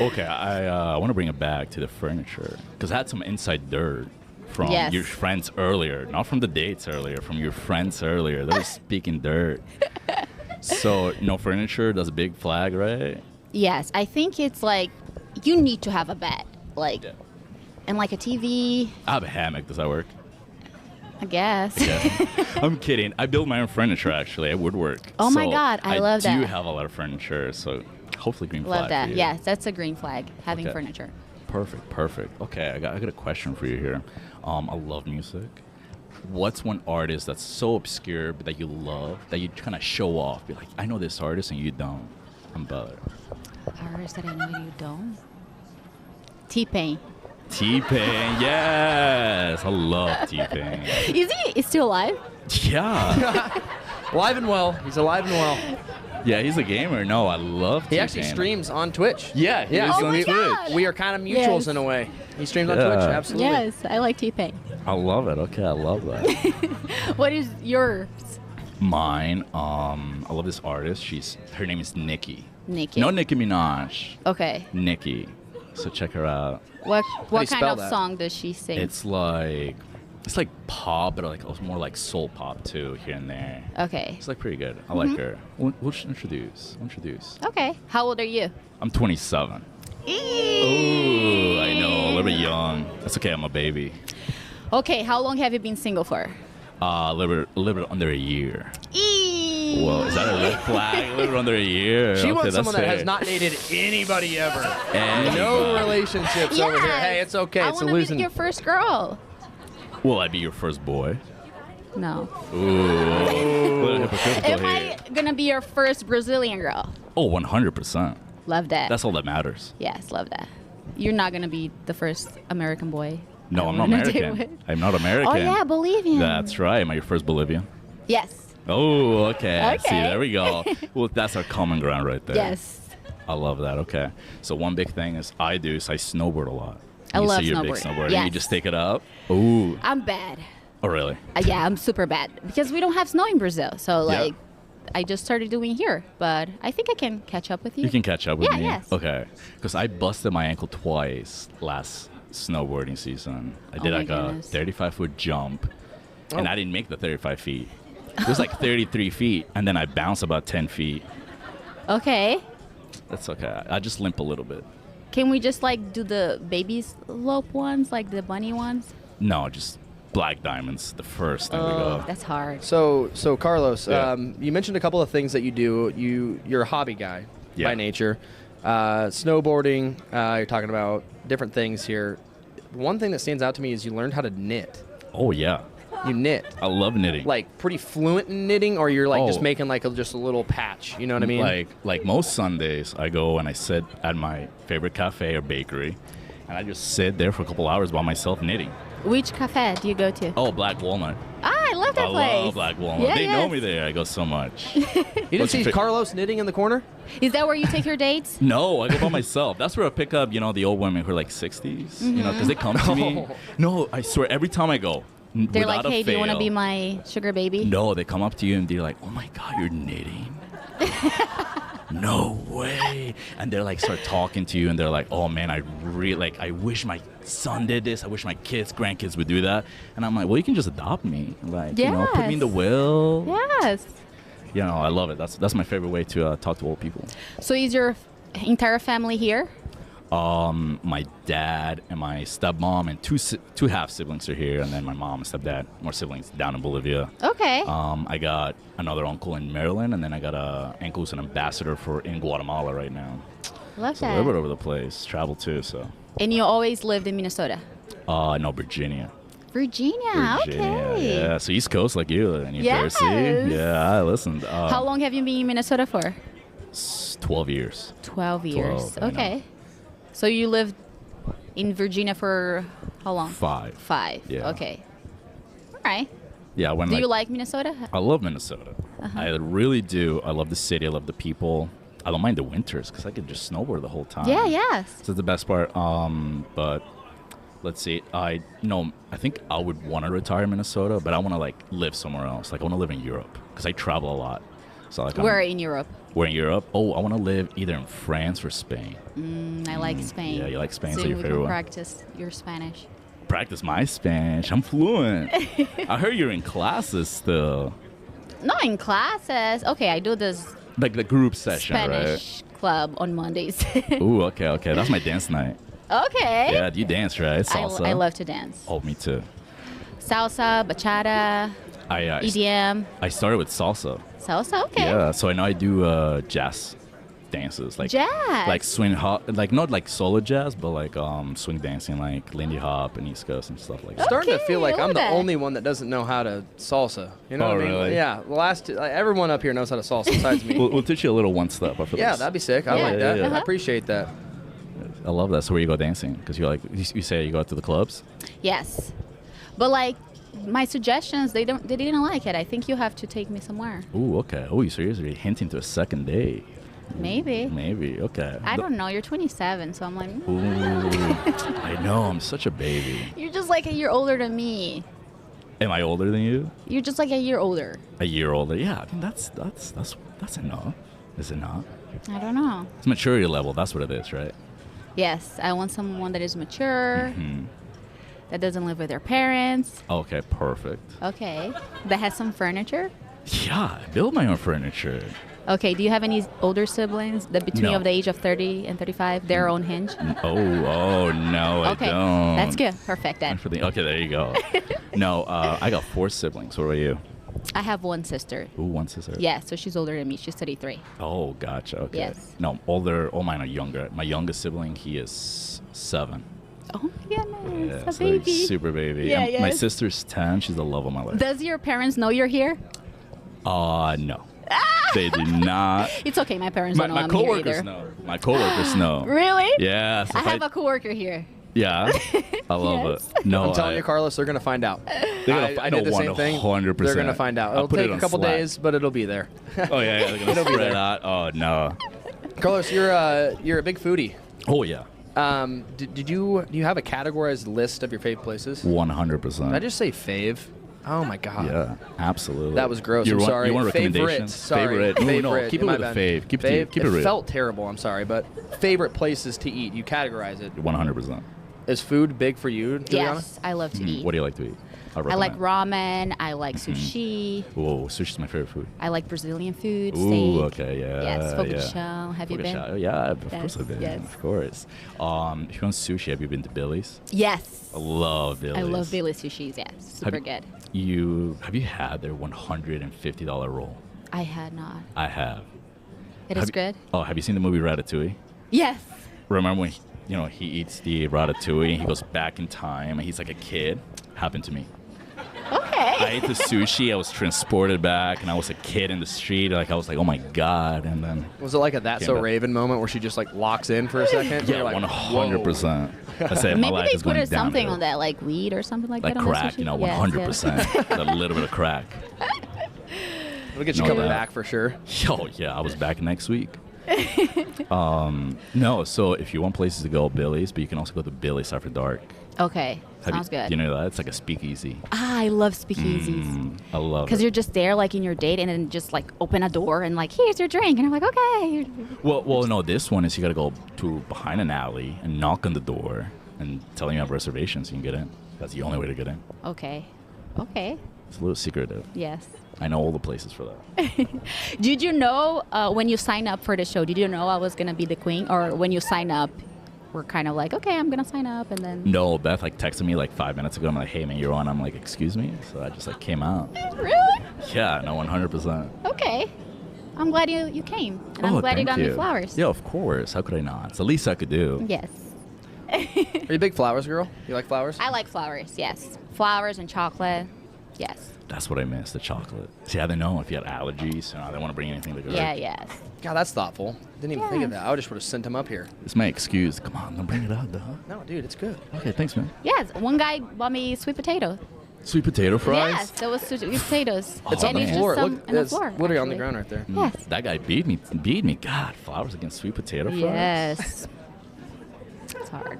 Okay, I want to bring it back to the furniture because I had some inside dirt from Yes. your friends earlier, not from the dates earlier, from your friends earlier. They're speaking dirt. So no furniture. That's a big flag, right? Yes, I think it's like you need to have a bed, like, Yeah. and like a TV. I have a hammock. Does that work? I guess. Yeah. I'm kidding. I build my own furniture actually at woodwork. Oh my So God, I love I do that. have a lot of furniture, so hopefully green flag. Love that. For you. Yes, that's a green flag. Having Okay. furniture. Perfect. Okay, I got a question for you here. I love music. What's one artist that's so obscure but that you love that you kind of show off? Be like, I know this artist and you don't. I'm better. Artists that I know you don't. T-Pain. T-Pain, yes, I love T-Pain. Is he still alive? Yeah, Alive and well. He's alive and well. yeah, he's a gamer. No, I love T-Pain. He actually streams on Twitch. Yeah, he Yeah. is Oh on my Twitch. God. We are kind of mutuals Yes. in a way. He streams on Yeah. Twitch, absolutely. Yes, I like T-Pain. I love it. Okay, I love that. What is yours? Mine, I love this artist. Her name is Nicki. Nicki. No Nicki Minaj. Okay. Nicki. So check her out. What you kind spell of that? song does she sing? It's like pop, but like more like soul pop too, here and there. Okay. It's like pretty good. I like her. We'll introduce. Okay. How old are you? I'm 27. Ooh, I know, a little bit young. That's okay. I'm a baby. Okay. How long have you been single for? A little bit under a year. Whoa, is that a red flag? A little bit under a year. She Okay, wants that's someone that fair. has not dated anybody ever. Anybody. No relationships over here. Yes. Hey, it's okay. I It's a want to losing. be your first girl. Will I be your first boy? No. Ooh, a little hypocritical Am here. I gonna be your first Brazilian girl? Oh, 100%. Love that. That's all that matters. Yes, love that. You're not gonna be the first American boy. No, I I'm not wanna date American. with. I'm not American. Oh yeah, Bolivian. That's right. Am I your first Bolivian? Yes. Oh, okay. See, Okay. there we go. Well, that's our common ground right there. Yes. I love that. Okay. So one big thing is I snowboard a lot. I You love say you're a big snowboarding. snowboarder. Yes. You just take it up. Ooh. I'm bad. Oh, really? Yeah, I'm super bad because we don't have snow in Brazil. So Yeah. like, I just started doing here, but I think I can catch up with you. You can catch up with Yeah, me? yes. Okay. Because I busted my ankle twice last snowboarding season. I did my like goodness. a 35-foot jump, and Oh. I didn't make the 35 feet. It was like 33 feet, and then I bounced about 10 feet. Okay. That's okay. I just limp a little bit. Can we just like do the baby slope ones, like the bunny ones? No, just black diamonds. The first thing we Oh, go. that's hard. So Carlos, Yeah. you mentioned a couple of things that you do. You're a hobby guy Yeah. by nature. Snowboarding. You're talking about different things here. One thing that stands out to me is you learned how to knit. Oh yeah, You knit. I love knitting. Like pretty fluent in knitting, or you're like just Oh. making like just a little patch. You know what I mean? Like most Sundays, I go and I sit at my favorite cafe or bakery, and I just sit there for a couple hours by myself knitting. Which cafe do you go to? Oh, Black Walnut. Ah, I love that I place. love Black Walnut. Yeah, They know yes. me there. I go so much. You didn't What's your see fa- Carlos knitting in the corner? Is that where you take your dates? No, I go by myself. That's where I pick up, the old women who are like 60s, because they come to me. No, I swear, every time I go, They're without like, hey, a do you want to fail- be my sugar baby? No, they come up to you and they're like, oh my God, you're knitting. No way. And they're like, start talking to you and they're like, oh man, I wish my son did this. I wish my kids, grandkids would do that. And I'm like, well, you can just adopt me. Like, put me in the Yes. will. Yes. I love it. That's my favorite way to talk to old people. So is your entire family here? My dad and my stepmom and two half siblings are here, and then my mom and stepdad, more siblings down in Bolivia. Okay. I got another uncle in Maryland, and then I got a uncle who's an ambassador in Guatemala right now. Love So a that. little bit over the place, travel too. So And you always lived in Minnesota? no, Virginia. Virginia. Okay. Yeah, so East Coast like you, New Yes. Jersey. Yeah, I listened. How long have you been in Minnesota for? 12 years. 12 years. 12, I know. Okay. So you lived in Virginia for how long? 5. 5. Yeah. Okay. All right. Yeah, when Do you like Minnesota? I love Minnesota. I really do. I love the city. I love the people. I don't mind the winters because I could just snowboard the whole time. Yeah, yes. So it's the best part. But let's see. I think I would want to retire in Minnesota, but I want to like live somewhere else. Like I want to live in Europe because I travel a lot. So like Where in Europe? We're in Europe. Oh, I want to live either in France or Spain. I like Spain. Yeah, you like Spain? So So your we favorite can one? practice your Spanish. practice my Spanish. I'm fluent. I heard you're in classes still. Not in classes. Okay, I do this Like the group session, Spanish club on Mondays. right? Ooh, okay. That's my dance night. Okay. Yeah, you dance, right? Salsa. I love to dance. Oh, me too. Salsa, bachata, EDM. I started with salsa. Salsa, okay. Yeah, so I know I do jazz dances, like Jazz. like swing hop, like not like solo jazz, but like swing dancing, like Lindy Hop and East Coast and stuff like that. Starting to feel like I love I'm the that. only one that doesn't know how to salsa. You know Oh, what I mean? really? Yeah. The last everyone up here knows how to salsa besides me. We'll teach you a little one step after Yeah, this. that'd be sick. I Yeah. like that. Yeah, yeah. I appreciate that. I love that. So where you go dancing? Because you're like you say you go out to the clubs. Yes. But like my suggestions, they didn't like it. I think you have to take me somewhere. Ooh, okay. Oh, so you're hinting to a second date. Maybe. Maybe. Okay. I don't know. You're 27, so I'm like, Ooh, I know. I'm such a baby. you're just like a year older than me. Am I older than you? You're just like a year older. A year older. Yeah. I mean that's enough. Is it not? I don't know. It's maturity level. That's what it is, right? Yes, I want someone that is mature, Mm-hmm. that doesn't live with their parents. Okay. Perfect. Okay. That has some furniture. Yeah. I build my own furniture. Okay, do you have any older siblings that between No. of the age of 30 and 35, their own hinge? Oh no, Okay, I don't. that's good. Perfect then. Okay, there you go. No, I got 4 siblings. What about you? I have one sister. Ooh, one sister. Yeah, so she's older than me. She's 33. Oh, gotcha. Okay. Yes. No, older. All mine are younger. My youngest sibling, he is 7. Oh my goodness, Yeah, a so baby. he's super baby. Yeah, And My yes. sister's 10. She's the love of my life. Does your parents know you're here? No. They do not. It's okay, my parents don't know My I'm here coworkers either. know. My coworkers know. Really? Yeah. So I if have a coworker here. Yeah. I love Yes. it. No, I'm telling you, Carlos, they're gonna find out. They're I did the same thing. 100%. They're gonna find out. I'll It'll put it take a on couple Slack. days, but it'll be there. Oh yeah, they're gonna It'll be spread there. out. Oh no. Carlos, you're a big foodie. Oh yeah. Do you have a categorized list of your fave places? 100%. Did I just say fave? Oh my god. Yeah, absolutely. That was gross. You I'm want, sorry. You want Favorite. recommendations? Sorry. Favorite. No, Favorite. keep it My with a bad. fave. Keep Fave. it real. Felt terrible. I'm sorry, but favorite places to eat. You categorize it. 100%. Is food big for you, Juliana? Yes, I love to eat. What do you like to eat? I like ramen. I like sushi. Whoa, sushi's my favorite food. I like Brazilian food. Ooh, steak. okay, yeah. Yes, fogo de yeah. chão. Have you Fogo de been? chão. Yeah, of Yes, course I've been. yes. Of course. If you want sushi, have you been to Billy's? Yes. I love Billy's. I love Billy sushis. Yes, super good. Have you had their $150 roll? I had not. I have. It is good. Oh, have you seen the movie Ratatouille? Yes. Remember when he eats the ratatouille and he goes back in time and he's like a kid? Happened to me. Okay. I ate the sushi. I was transported back, and I was a kid in the street. Like I was like, oh my god! And then Was it like a That's So back. Raven moment where she just like locks in for a second? yeah, You're like, 100%. I said my Maybe life they is put going something downhill. on that, like weed or something like Like that. on the crack, sushi? 100%. A little bit of crack. It'll get you No coming doubt. back for sure. Oh yeah, I was back next week. No, so if you want places to go, Billy's, but you can also go to Billy's after dark. Okay, sounds good. You know that? It's like a speakeasy. I love speakeasies. I love Because it. you're just there, like in your date, and then just like open a door and like, here's your drink, and I'm like, okay. Well, no, this one is you got to go to behind an alley and knock on the door and tell them you have reservations so you can get in. That's the only way to get in. Okay. It's a little secretive. Yes. I know all the places for that. Did you know when you sign up for the show? Did you know I was gonna be the queen, or when you sign up, we're kind of like, okay, I'm gonna sign up, and then. No, Beth like texted me like 5 minutes ago. I'm like, hey man, you're on. I'm like, excuse me. So I just like came out. Really? Yeah, no, 100%. Okay. I'm glad you came, and I'm glad you got me flowers. Yeah, of course. How could I not? It's the least I could do. Yes. Are you a big flowers girl? You like flowers? I like flowers. Yes. Flowers and chocolate. Yes. That's what I miss, the chocolate. See, I didn't know if you had allergies. They don't want to bring anything to go. Yeah. Yes. God, that's thoughtful. Didn't even think of that. I just would have sent him up here. It's my excuse. Come on, don't bring it out, dog. No, dude, it's good. Okay, thanks, man. Yes. One guy bought me sweet potato. Sweet potato fries? Yes, there was sweet potatoes. It's on And the it's floor. just Look, on the it's floor. literally on the actually. ground right there. Yes. That guy beat me. God, flowers against sweet potato fries? Yes. It's hard.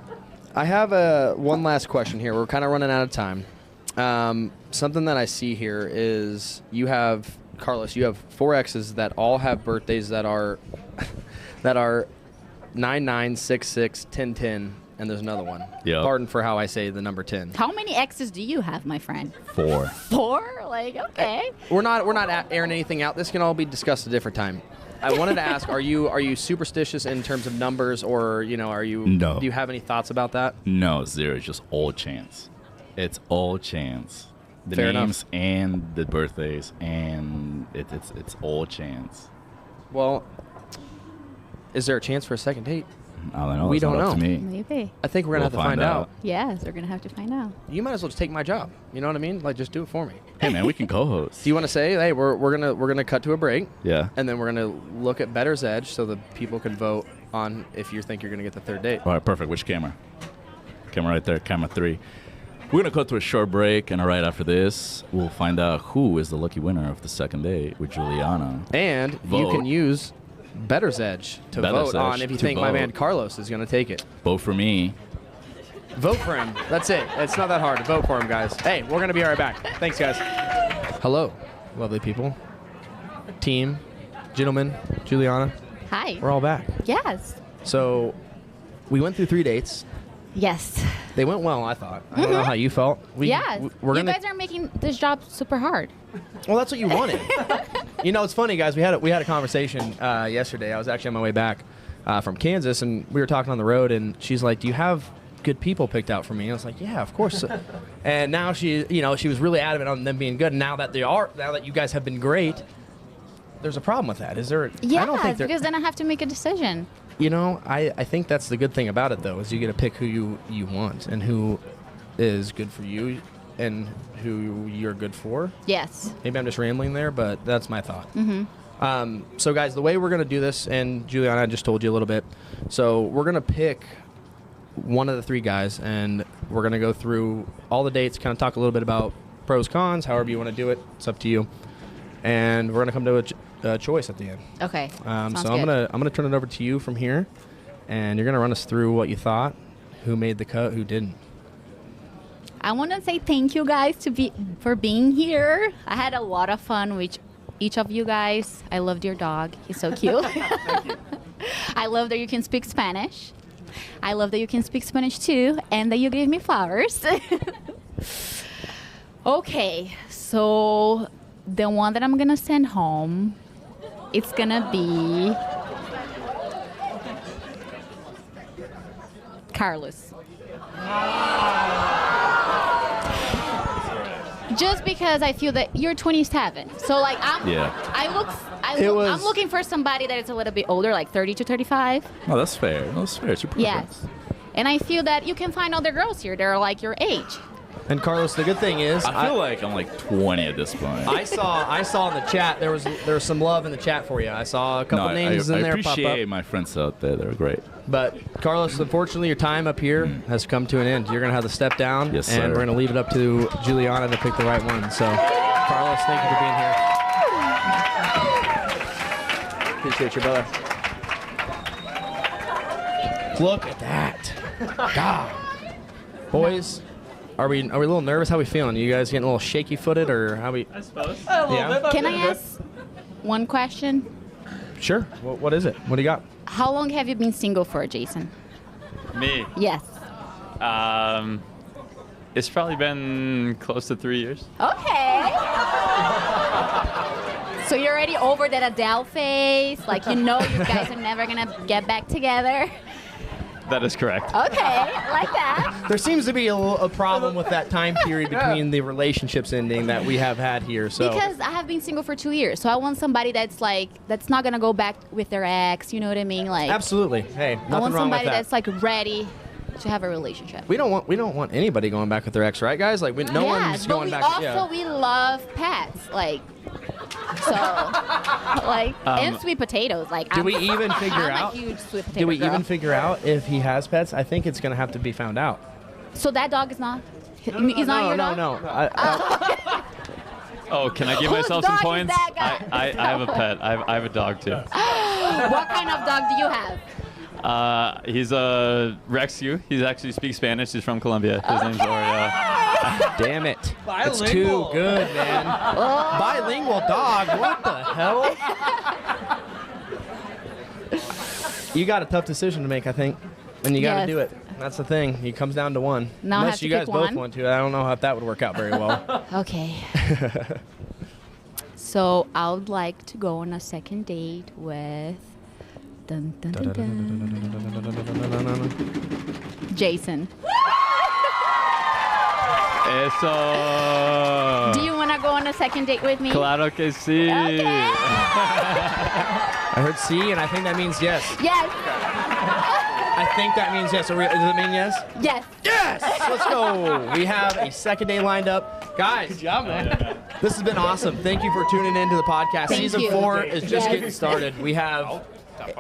I have one last question here. We're kind of running out of time. Something that I see here is Carlos, you have 4 exes that all have birthdays that are 9/9, 6/6, 10/10, and there's another one. Yep. Pardon for how I say the number 10. How many exes do you have, my friend? 4. 4? Like, okay. We're not airing anything out. This can all be discussed at a different time. I wanted to ask: Are you superstitious in terms of numbers, or are you? No. Do you have any thoughts about that? No, 0. It's just all chance. It's all chance. The Fair names and the birthdays, and it's all chance. Well, is there a chance for a second date? I don't know. We It's don't not up know. to me. Maybe. I think we're gonna have to find out. Yes, we're going to have to find out. You might as well just take my job. You know what I mean? Like, just do it for me. Hey man, we can co-host. Do you want to say, hey, we're gonna cut to a break? Yeah. And then we're gonna look at Better's Edge so the people can vote on if you think you're gonna get the third date. All right, perfect. Which camera? Camera right there. Camera 3. We're gonna cut to a short break, and right after this, we'll find out who is the lucky winner of the second date with Juliana. And you Vote. can use Better's Edge to Better's vote on Edge if you to think my vote. man Carlos is gonna take it. Vote for me. Vote for him. That's it. It's not that hard to vote for him, guys. Hey, we're going to be right back. Thanks, guys. Hello, lovely people. Team, gentlemen, Juliana, Hi. we're all back. Yes. So we went through 3 dates. Yes. They went well, I thought. I don't know how you felt. Yes. We're You gonna, guys are making this job super hard. well, that's what you wanted. It's funny, guys. We had a conversation yesterday. I was actually on my way back from Kansas, and we were talking on the road, and she's like, do you have good people picked out for me? I was like, yeah, of course. And now she was really adamant on them being good. And now that you guys have been great, there's a problem with that. Is there? Yes, I don't think there, because then I have to make a decision. I think that's the good thing about it, though, is you get to pick who you want and who is good for you and who you're good for. Yes. Maybe I'm just rambling there, but that's my thought. Mm-hmm. So, guys, the way we're going to do this, and Juliana, I just told you a little bit. So we're going to pick one of the 3 guys, and we're going to go through all the dates, kind of talk a little bit about pros, cons, however you want to do it. It's up to you. And we're going to come to a choice at the end. Okay. So Sounds I'm good. gonna turn it over to you from here, and you're going to run us through what you thought, who made the cut, who didn't. I want to say thank you guys for being here. I had a lot of fun with each of you guys. I loved your dog. He's so cute. Thank you. I love that you can speak Spanish. I love that you can speak Spanish too, and that you gave me flowers. Okay, so the one that I'm gonna send home, it's gonna be Carlos. Just because I feel that you're 27, so like I'm looking for somebody that is a little bit older, like 30 to 35. Oh, that's fair. That's fair. It's your preference. Yes, and I feel that you can find other girls here that are like your age. And Carlos, the good thing is, I feel like I'm like 20 at this point. I saw in the chat there was some love in the chat for you. I saw a couple names in I there pop appreciate up. my friends out there. They're great. But Carlos, unfortunately, your time up here has come to an end. You're gonna have to step down, Yes, and sir. we're gonna leave it up to Juliana to pick the right one. So, Carlos, thank you for being here. Appreciate you, brother. Look at that, God, boys. Are we a little nervous? How we feeling? You guys getting a little shaky-footed, or how we? I suppose. Yeah. Can I ask one question? Sure. What is it? What do you got? How long have you been single for, Jason? Me. Yes. It's probably been close to 3 years. Okay. So you're already over that Adele phase? Like, you guys are never going to get back together? That is correct. Okay, I like that. There seems to be a problem with that time period between the relationships ending that we have had here. So Because I have been single for 2 years, so I want somebody that's not going to go back with their ex, you know what I mean? Like, absolutely. Hey, nothing I want wrong with somebody that. that's like ready to have a relationship. We don't want anybody going back with their ex, right, guys? Like no one's going back. But we love pets, like, so, like, and sweet potatoes. Like, Do we even figure I'm out? a huge sweet potato Do we girl. even figure out if he has pets? I think it's going to have to be found out. So that dog is not. He's not your dog. No. Oh, can I give Whose myself some dog is points? that guy? I have a pet. I have a dog too. What kind of dog do you have? He's a rescue. He actually speaks Spanish. He's from Colombia. His name's Oreo. Damn it. It's too good, man. Bilingual dog. What the hell? You got a tough decision to make, I think. And you got to Yes. do it. That's the thing. He comes down to one. Now I Unless have to you guys pick both one? want to. I don't know if that would work out very well. Okay. So I would like to go on a second date with dun, dun, dun, dun, Jason. Eso. Do you want to go on a second date with me? Claro que sí. Okay. I heard C, and I think that means yes. Yes. I think that means yes. Does it mean yes? Yes. Yes! Let's go. We have a second day lined up. Guys. Good job, man. This has been awesome. Thank you for tuning in to the podcast. Thank Season you. 4 is just Yes. getting started. We have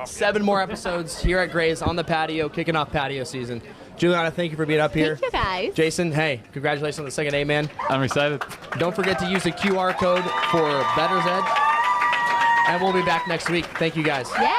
7 more episodes here at Gray's on the patio, kicking off patio season. Juliana, thank you for being up here. Thank you, guys. Jason, hey, congratulations on the second day, man. I'm excited. Don't forget to use the QR code for Better's Edge. And we'll be back next week. Thank you, guys. Yeah.